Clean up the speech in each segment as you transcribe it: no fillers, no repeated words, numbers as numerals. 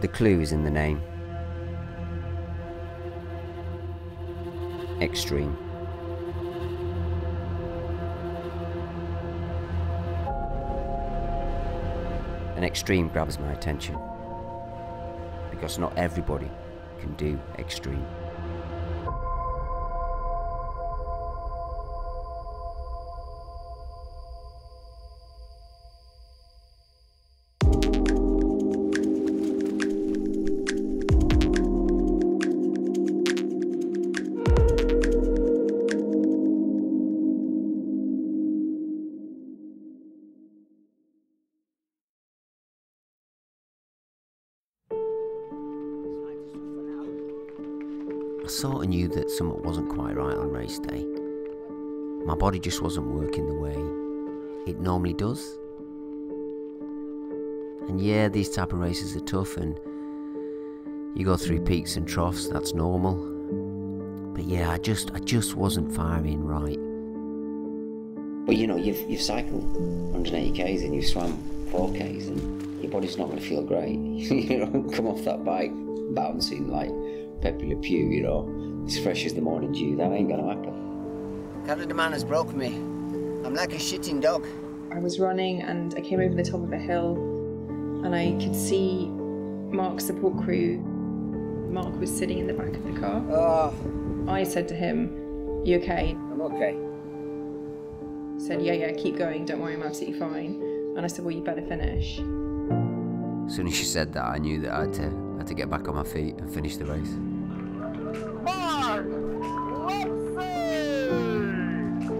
The clue is in the name. Extreme. And extreme grabs my attention, because not everybody can do extreme. I sort of knew that something wasn't quite right on race day. My body just wasn't working the way it normally does. And yeah, these type of races are tough and you go through peaks and troughs, that's normal. But yeah, I just wasn't firing right. But you know, you've cycled 180 k's and you've swam 4 k's and your body's not going to feel great. You know, come off that bike bouncing like Pepe Le Pew, you know, as fresh as the morning dew. That ain't gonna happen. Canada man has broken me. I'm like a shitting dog. I was running and I came over the top of a hill and I could see Mark's support crew. Mark was sitting in the back of the car. Oh. I said to him, "You okay?" I'm okay. He said, yeah, keep going, don't worry, I'm absolutely fine. And I said, well, you better finish. As soon as she said that, I knew that I had to get back on my feet and finish the race. Mark Livesey!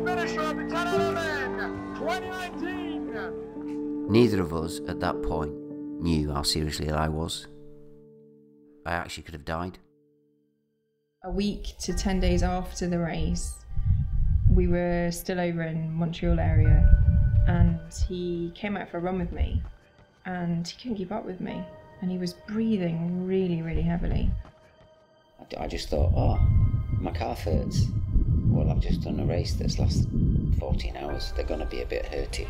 Finisher of the 10-11, 2019! Neither of us at that point knew how seriously ill I was. I actually could have died. A week to 10 days after the race, we were still over in Montreal area and he came out for a run with me and he couldn't keep up with me and he was breathing really, really heavily. I just thought, oh, my calf hurts. Well, I've just done a race that's lasted 14 hours. They're going to be a bit hurty.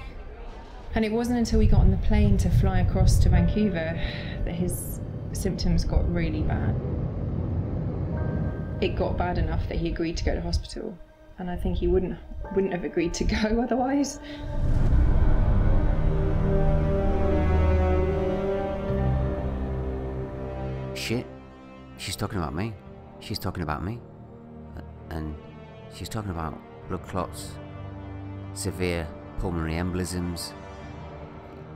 And it wasn't until we got on the plane to fly across to Vancouver that his symptoms got really bad. It got bad enough that he agreed to go to hospital. And I think he wouldn't have agreed to go otherwise. Shit, she's talking about me. She's talking about me. And she's talking about blood clots, severe pulmonary embolisms.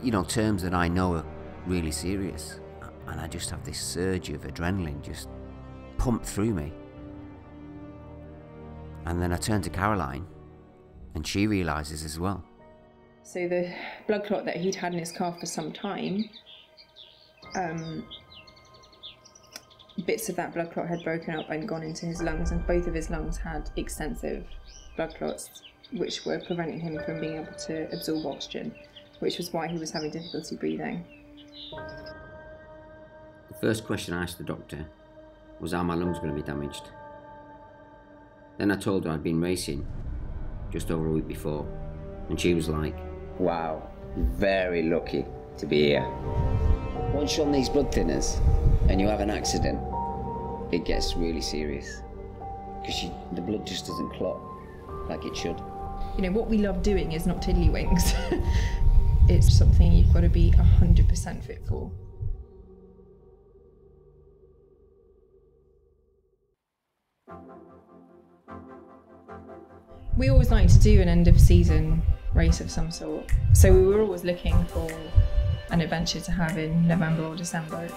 You know, terms that I know are really serious. And I just have this surge of adrenaline just pumped through me. And then I turn to Caroline, and she realises as well. So the blood clot that he'd had in his calf for some time, bits of that blood clot had broken up and gone into his lungs, and both of his lungs had extensive blood clots, which were preventing him from being able to absorb oxygen, which was why he was having difficulty breathing. The first question I asked the doctor was how my lungs were going to be damaged. Then I told her I'd been racing just over a week before, and she was like, wow, very lucky to be here. Once you're on these blood thinners and you have an accident, it gets really serious because the blood just doesn't clot like it should. You know, what we love doing is not tiddlywinks. It's something you've got to be 100% fit for. We always like to do an end of season race of some sort. So we were always looking for an adventure to have in November or December.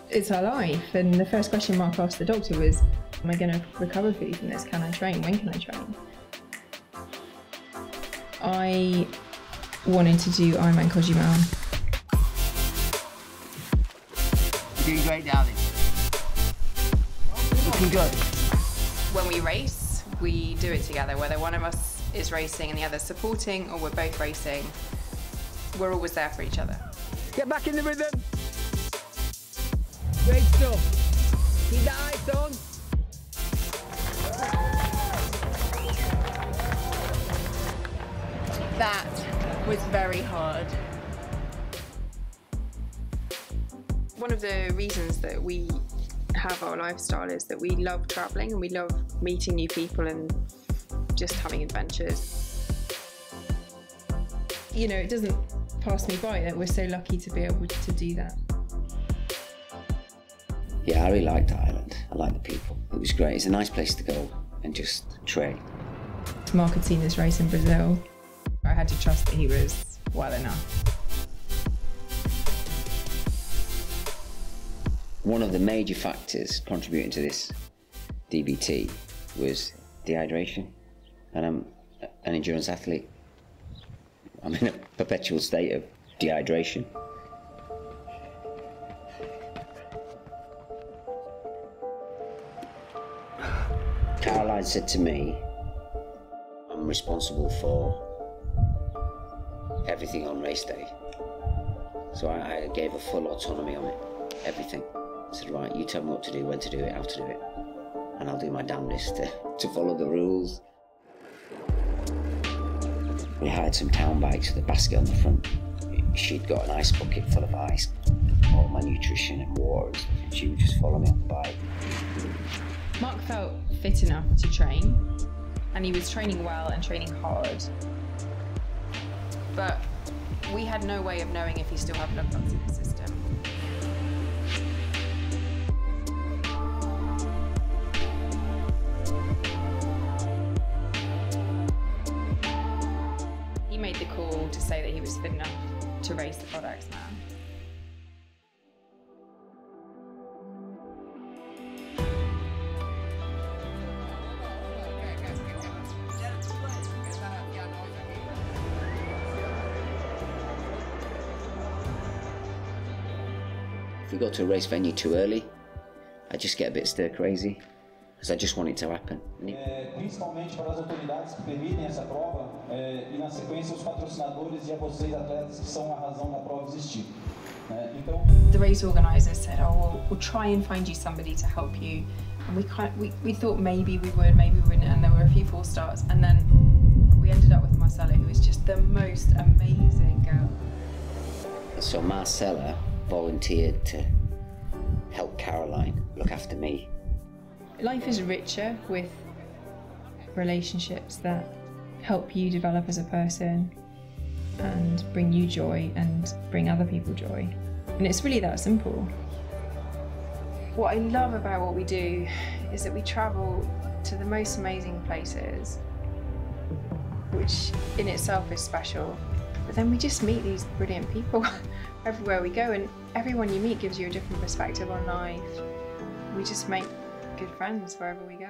It's our life. And the first question Mark asked the doctor was, am I going to recover fully from this? Can I train? When can I train? I wanted to do Ironman Brazil. You're doing great, darling. Looking good. When we race, we do it together, whether one of us is racing and the other's supporting, or we're both racing. We're always there for each other. Get back in the rhythm. Great stuff. Keep the eyes on. That was very hard. of the reasons that we have our lifestyle is that we love travelling and we love meeting new people and just having adventures. You know, it doesn't pass me by that we're so lucky to be able to do that. Yeah, I really liked Ireland. I liked the people. It was great. It's a nice place to go and just train. Mark had seen this race in Brazil. I had to trust that he was well enough. One of the major factors contributing to this DVT was dehydration. And I'm an endurance athlete. I'm in a perpetual state of dehydration. Caroline said to me, I'm responsible for everything on race day. So I gave her full autonomy on it, everything. I said, right, you tell me what to do, when to do it, how to do it. And I'll do my damnedest to follow the rules. We hired some town bikes with a basket on the front. She'd got an ice bucket full of ice, all my nutrition and water and stuff, and she would just follow me on the bike. Mark felt fit enough to train, and he was training well and training hard. But we had no way of knowing if he still had blood clots in his system. He made the call to say that he was fit enough to race the products now. If we go to a race venue too early, I just get a bit stir crazy, because I just want it to happen. Principalmente para as autoridades que permitem essa prova e na sequência os patrocinadores e a vocês atletas que são a razão da prova existir. Então, the race organisers said, "Oh, we'll try and find you somebody to help you." And we thought maybe we would, maybe we wouldn't, and there were a few false starts, and then we ended up with Marcella, who was just the most amazing girl. So Marcella volunteered to help Caroline look after me. Life is richer with relationships that help you develop as a person and bring you joy and bring other people joy. And it's really that simple. What I love about what we do is that we travel to the most amazing places, which in itself is special. But then we just meet these brilliant people everywhere we go, and everyone you meet gives you a different perspective on life. We just make good friends wherever we go.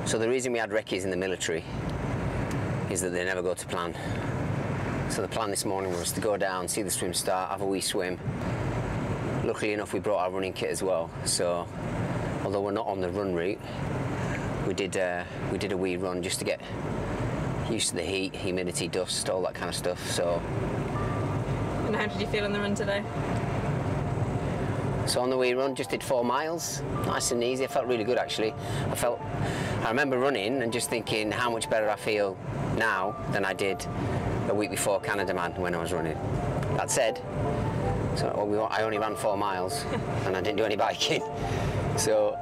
So the reason we had recce's in the military is that they never go to plan. So the plan this morning was to go down, see the swim start, have a wee swim. Luckily enough, we brought our running kit as well. So although we're not on the run route, we did a wee run just to get used to the heat, humidity, dust, all that kind of stuff. So. And how did you feel on the run today? So on the wee run, just did 4 miles, nice and easy. I felt really good actually. I remember running and just thinking how much better I feel now than I did a week before Canada Man when I was running. That said, I only ran 4 miles and I didn't do any biking. So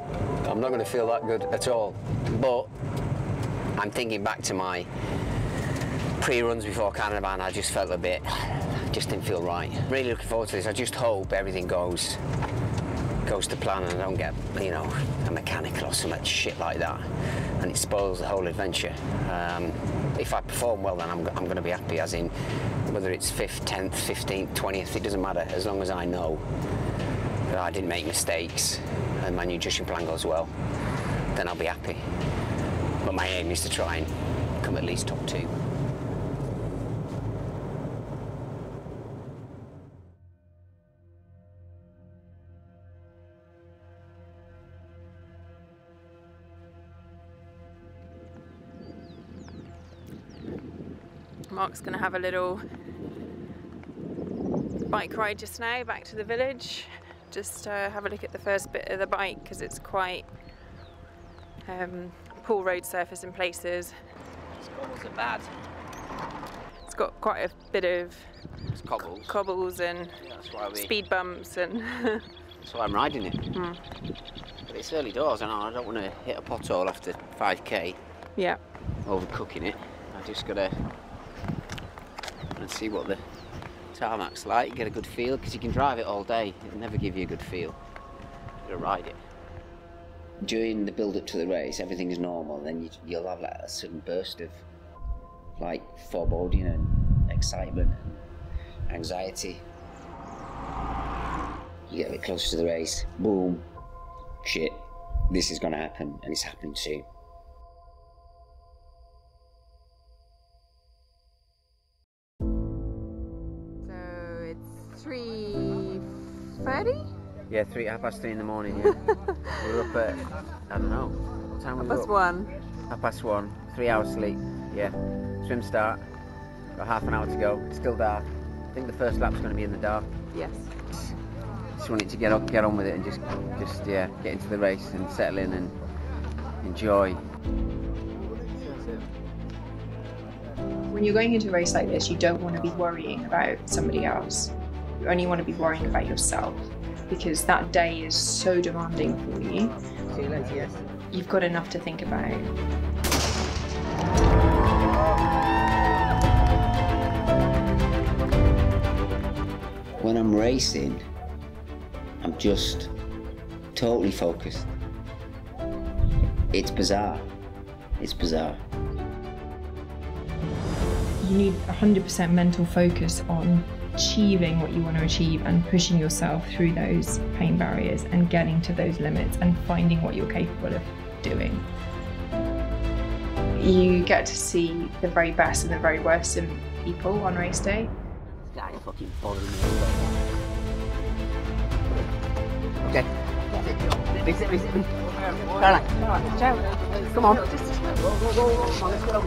I'm not going to feel that good at all. But I'm thinking back to my pre-runs before Canada Man, I just felt just didn't feel right. Really looking forward to this. I just hope everything goes to plan and I don't get, a mechanical or some shit like that and it spoils the whole adventure. If I perform well, then I'm going to be happy, as in whether it's 5th, 10th, 15th, 20th, it doesn't matter, as long as I know that I didn't make mistakes and my nutrition plan goes well, then I'll be happy. But my aim is to try and come at least top 2. Mark's going to have a little bike ride just now back to the village. Just have a look at the first bit of the bike because it's quite Poor road surface in places. These cobbles are bad. It's got quite a bit of It's cobbles. cobbles and Yeah, that's why speed bumps and That's why I'm riding it. But it's early doors, and I don't want to hit a pothole after 5k. yeah. Overcooking it. I just gotta see what the tarmac's like, get a good feel, because you can drive it all day, it'll never give you a good feel. You gotta ride it. During the build up to the race, everything is normal, then you'll have like a sudden burst of like foreboding and excitement and anxiety. You get a bit closer to the race, boom, shit, this is gonna happen, and it's happening soon. So it's 3:30? Yeah, 3:30 in the morning, yeah. We were up at, I don't know, what time were we up? 1:30. 1:30, 3 hours sleep, yeah. Swim start, got half an hour to go, it's still dark. I think the first lap's going to be in the dark. Yes. Just wanted to get on with it and just yeah, get into the race and settle in and enjoy. When you're going into a race like this, you don't want to be worrying about somebody else. You only want to be worrying about yourself, because that day is so demanding for you. See you later, yes. You've got enough to think about. When I'm racing, I'm just totally focused. It's bizarre. It's bizarre. You need 100% mental focus on achieving what you want to achieve and pushing yourself through those pain barriers and getting to those limits and finding what you're capable of doing. You get to see the very best and the very worst in people on race day. This guy fucking bothering me. Okay. Visit. Caroline. Come on. Go. Let's go.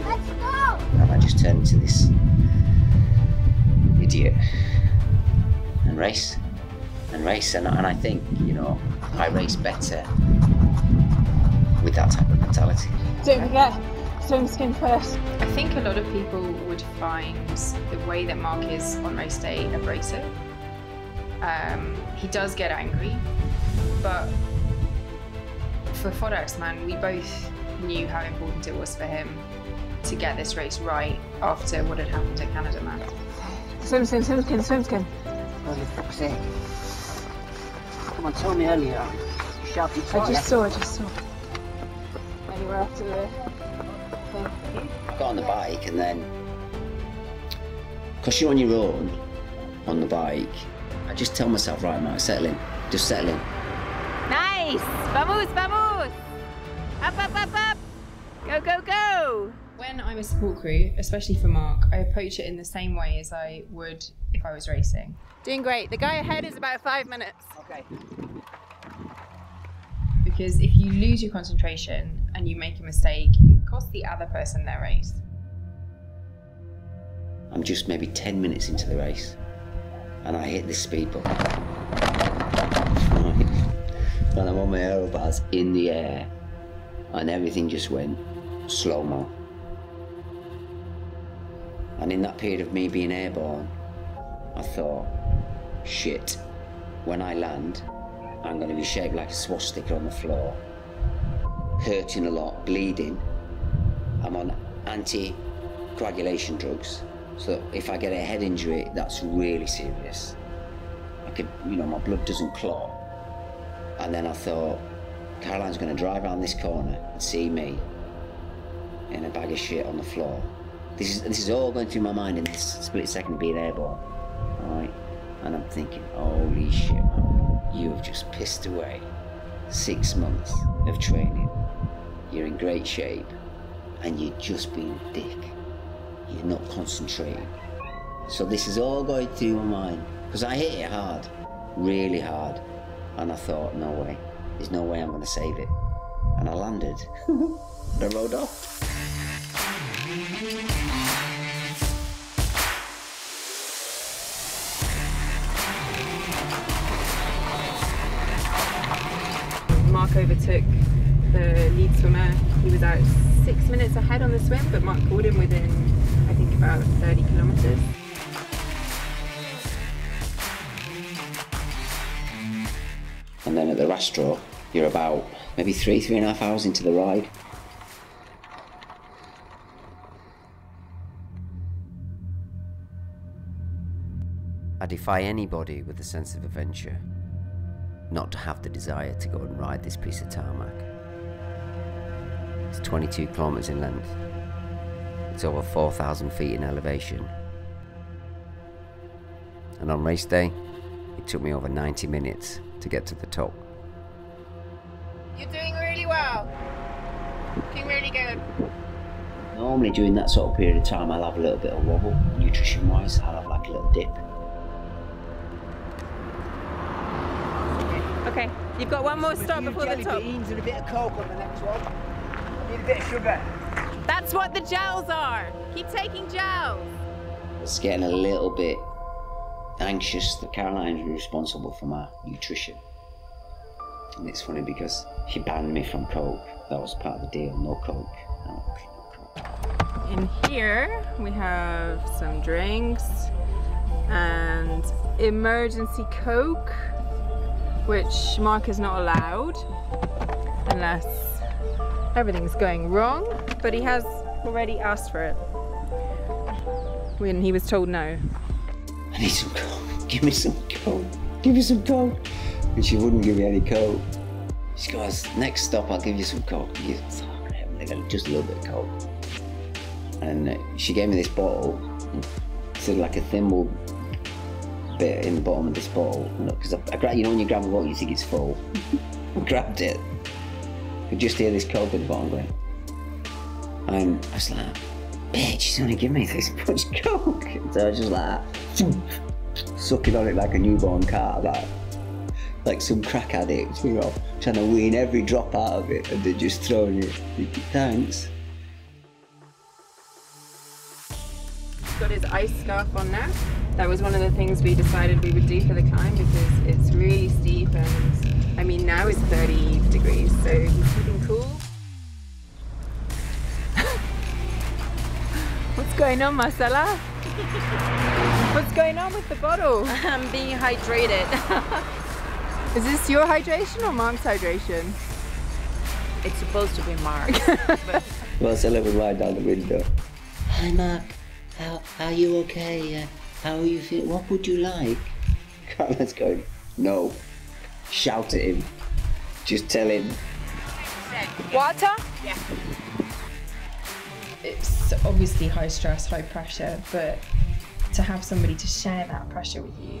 And I just turned into this idiot and race, and I think, you know, I race better with that type of mentality. Don't forget, swim skin first. I think a lot of people would find the way that Mark is on race day abrasive. He does get angry, but for Fodax, man, we both knew how important it was for him to get this race right after what had happened at Canada, man. Swim skin. Oh, for fuck's sake. Come on, tell me earlier. You shouted. I just saw. Anywhere after the thing. I got on the bike, and then, because you're on your own on the bike, I just tell myself, right, Mark, settle in. Just settle in. Nice! Vamos! Up! Go! When I'm a support crew, especially for Mark, I approach it in the same way as I would if I was racing. Doing great. The guy ahead is about 5 minutes. Okay. Because if you lose your concentration and you make a mistake, it costs the other person their race. I'm just maybe 10 minutes into the race, and I hit this speed bump. And I'm on my aerobars in the air, and everything just went slow-mo. And in that period of me being airborne, I thought, shit, when I land, I'm going to be shaped like a swastika on the floor, hurting a lot, bleeding. I'm on anti-coagulation drugs, so if I get a head injury, that's really serious. I could, you know, my blood doesn't clot. And then I thought, Caroline's going to drive around this corner and see me in a bag of shit on the floor. This is all going through my mind in this split second of being airborne, alright? And I'm thinking, holy shit, man, you have just pissed away 6 months of training. You're in great shape, and you're just being a dick. You're not concentrating. So this is all going through my mind, because I hit it hard, really hard. And I thought, no way, there's no way I'm going to save it. And I landed, and I rode off. Mark overtook the lead swimmer. He was out 6 minutes ahead on the swim, but Mark caught him within, I think, about 30 kilometers. And then at the Rastro, you're about maybe 3.5 hours into the ride. I defy anybody with a sense of adventure not to have the desire to go and ride this piece of tarmac. It's 22 kilometers in length. It's over 4,000 feet in elevation. And on race day, it took me over 90 minutes to get to the top. You're doing really well. Looking really good. Normally during that sort of period of time, I'll have a little bit of wobble, nutrition-wise. I'll have like a little dip. Okay, you've got one more stop before the top. Beans and a bit of coke on the next one. Need a bit of sugar. That's what the gels are. Keep taking gels. It's getting a little bit anxious that Caroline's responsible for my nutrition. And it's funny because she banned me from coke. That was part of the deal, no coke. No coke. In here we have some drinks and emergency coke, which Mark is not allowed unless everything's going wrong, but he has already asked for it when he was told no. I need some coke. Give me some coke. Give me some coke. And she wouldn't give me any coke. She goes, next stop I'll give you some coke. Just a little bit of coke. And she gave me this bottle. It's like a thimble bit in the bottom of this bottle. Because you know when you grab a bottle you think it's full. I grabbed it. I could just hear this coke at the bottom going. And I was like, bitch, she's only giving me this much coke. So I was just like, sucking on it like a newborn cat, like some crack addict, you know, trying to wean every drop out of it and then just throwing it. Thanks. He's got his ice scarf on now. That was one of the things we decided we would do for the climb because it's really steep and I mean now it's 30 degrees, so he's keeping cool. What's going on, Marcella? What's going on with the bottle? I'm being hydrated. Is this your hydration or Mark's hydration? It's supposed to be Mark. Marcella was right down the window. Hi Mark, how are you okay? How are you feeling? What would you like? Carla's going, no. Shout at him. Just tell him. Water? Yeah. It's obviously high stress, high pressure, but to have somebody to share that pressure with you.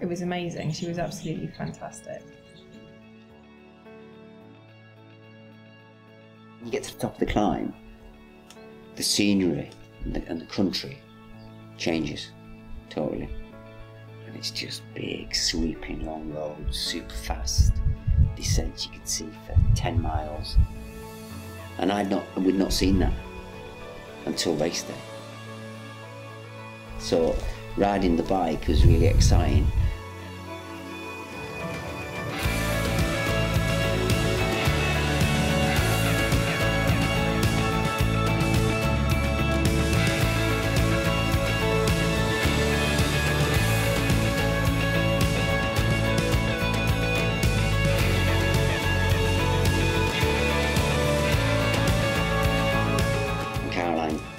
It was amazing. She was absolutely fantastic. You get to the top of the climb, the scenery and the country changes totally. And it's just big, sweeping, long roads, super fast descents you could see for 10 miles. And we'd not seen that until race day. So riding the bike was really exciting.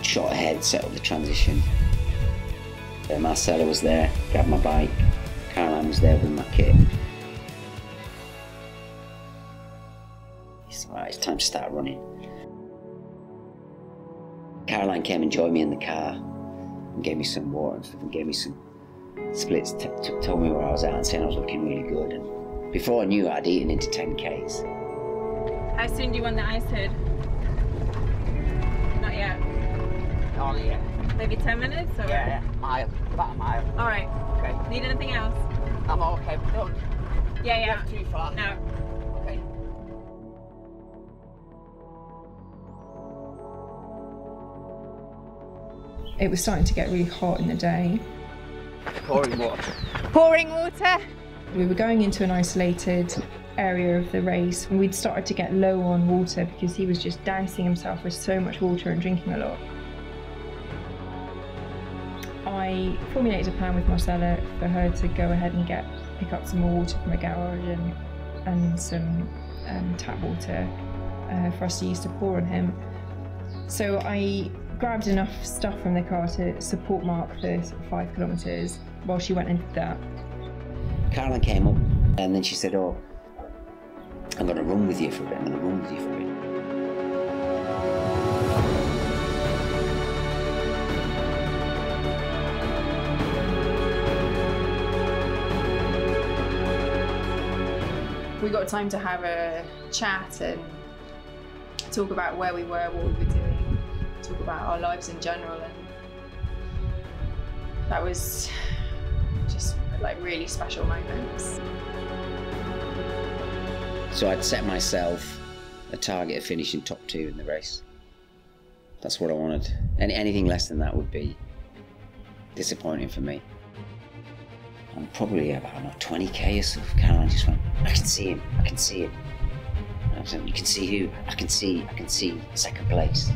Shot ahead, set up the transition. Marcella was there, grabbed my bike. Caroline was there with my kit. It's alright, it's time to start running. Caroline came and joined me in the car and gave me some water and stuff and gave me some splits, told me where I was at and saying I was looking really good. And before I knew it, I'd eaten into 10Ks. How soon do you want the ice hood? Not yet. Oh yeah. Maybe 10 minutes? Or? Yeah, mile. About a mile. Alright. Okay. Need anything else? I'm okay, but don't Yeah. go too far. No. Okay. It was starting to get really hot in the day Pouring water. Pouring water. We were going into an isolated area of the race and we'd started to get low on water because he was just dousing himself with so much water and drinking a lot. I formulated a plan with Marcella for her to go ahead and pick up some more water from a garage and some tap water for us to use to pour on him. So I grabbed enough stuff from the car to support Mark for 5 kilometres while she went and did that. Caroline came up and then she said, oh, I'm going to run with you for a bit, I'm going to run with you for a bit. We got time to have a chat and talk about where we were, what we were doing, talk about our lives in general, and that was just like really special moments. So I'd set myself a target of finishing top 2 in the race. That's what I wanted. Anything less than that would be disappointing for me. And probably about 20k or so. Caroline just went, I can see him, I can see him. And I was like, you can see who? I can see second place.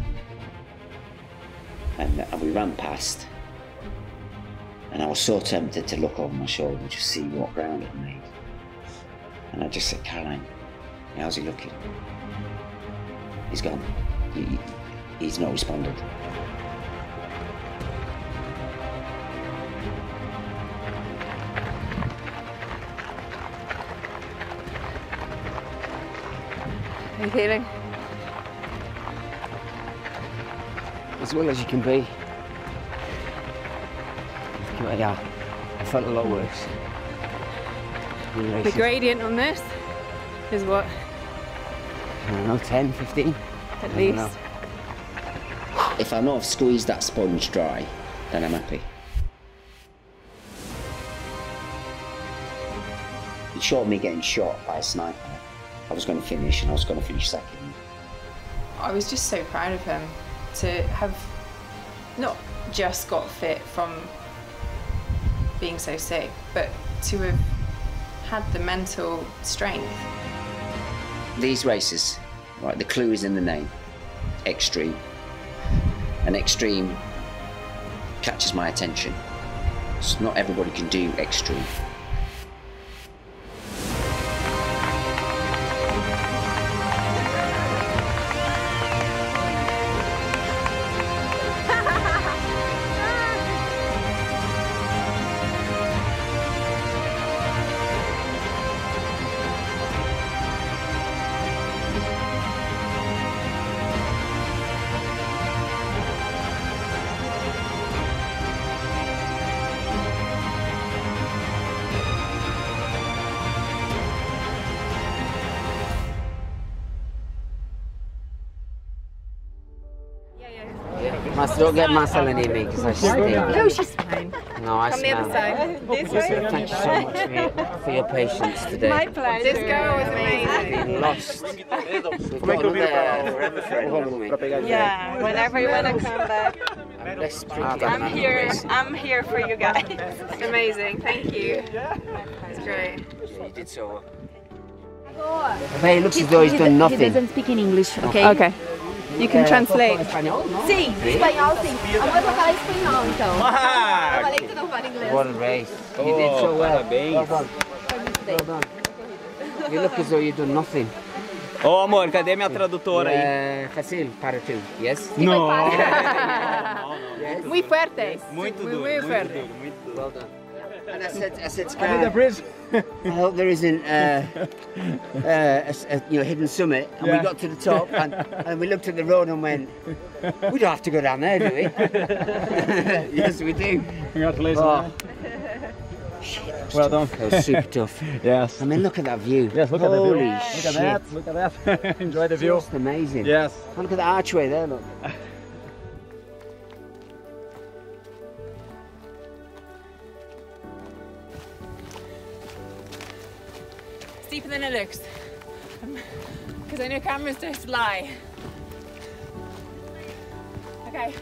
And we ran past. And I was so tempted to look over my shoulder and just see what ground it made. And I just said, Caroline, how's he looking? He's gone. He's not responded. How are you feeling? As well as you can be. Yeah, I felt a lot worse. The gradient on this is what? I don't know, 10, 15? At least. Know. If I know I've squeezed that sponge dry, then I'm happy. It showed me getting shot by a sniper. I was going to finish, and I was going to finish second. I was just so proud of him to have not just got fit from being so sick, but to have had the mental strength. These races, right, the clue is in the name, extreme. And extreme catches my attention. So not everybody can do extreme. Don't get Marcella near me because I stink. No, she's fine. No, I From the smell. other side. This way. Thank you so much for your patience today. My pleasure. This girl was amazing. Been lost. We've got another forever friend, haven't we? Yeah, whenever you want to come back. Let's drink it. I'm here for you guys. It's amazing. Thank you. It's great. You did so well. Hey, it looks as though he's done nothing. He doesn't speak in English, okay? Okay. You can translate. Sim, espanhol sim. Amor, vou falar espanhol então. Eu falei que tu não fala inglês. What a race. You did so well. Well done. Well done. You look as though you've done nothing. Ô amor, cadê minha tradutora aí? Fácil, para tu, yes? Não. Muy fuertes. Muito duro, muy fuerte. muito duro, muito duro. Well done. And I said to Karen, I hope there isn't a hidden summit. And we got to the top and we looked at the road and went, we don't have to go down there, do we? Yes, we do. Congratulations. Oh. Well done. That was super tough. Yes. I mean, look at that view. Yes, look Holy at the view. shit. Look at that. Enjoy the view. Just amazing. Yes. And look at the archway there, look. Deeper than it looks. Because I know cameras just lie. Okay.